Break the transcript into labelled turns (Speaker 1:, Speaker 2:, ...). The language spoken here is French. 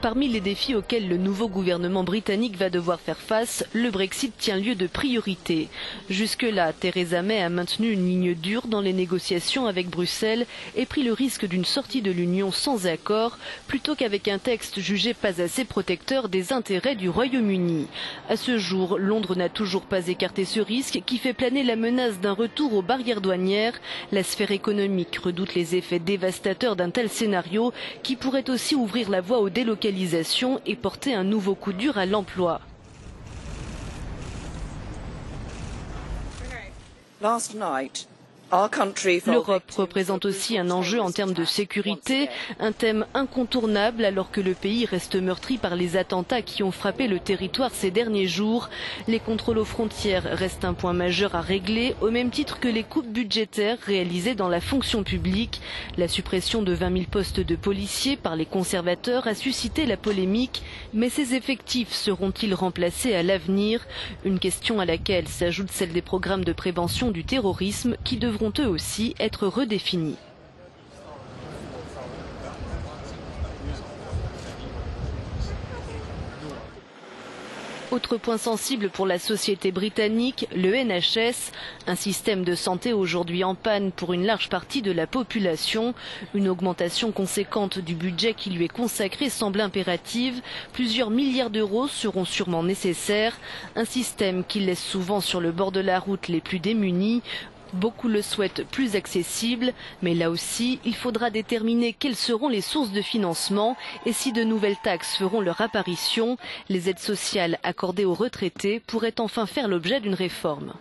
Speaker 1: Parmi les défis auxquels le nouveau gouvernement britannique va devoir faire face, le Brexit tient lieu de priorité. Jusque-là, Theresa May a maintenu une ligne dure dans les négociations avec Bruxelles et pris le risque d'une sortie de l'Union sans accord, plutôt qu'avec un texte jugé pas assez protecteur des intérêts du Royaume-Uni. À ce jour, Londres n'a toujours pas écarté ce risque qui fait planer la menace d'un retour aux barrières douanières. La sphère économique redoute les effets dévastateurs d'un tel scénario qui pourrait aussi ouvrir la voie aux délocalisations et porter un nouveau coup dur à l'emploi. L'Europe représente aussi un enjeu en termes de sécurité, un thème incontournable alors que le pays reste meurtri par les attentats qui ont frappé le territoire ces derniers jours. Les contrôles aux frontières restent un point majeur à régler, au même titre que les coupes budgétaires réalisées dans la fonction publique. La suppression de 20 000 postes de policiers par les conservateurs a suscité la polémique, mais ces effectifs seront-ils remplacés à l'avenir? Une question à laquelle s'ajoute celle des programmes de prévention du terrorisme qui devront eux aussi être redéfinis. Autre point sensible pour la société britannique, le NHS, un système de santé aujourd'hui en panne pour une large partie de la population. Une augmentation conséquente du budget qui lui est consacré semble impérative. Plusieurs milliards d'euros seront sûrement nécessaires. Un système qui laisse souvent sur le bord de la route les plus démunis. Beaucoup le souhaitent plus accessible, mais là aussi, il faudra déterminer quelles seront les sources de financement et si de nouvelles taxes feront leur apparition. Les aides sociales accordées aux retraités pourraient enfin faire l'objet d'une réforme.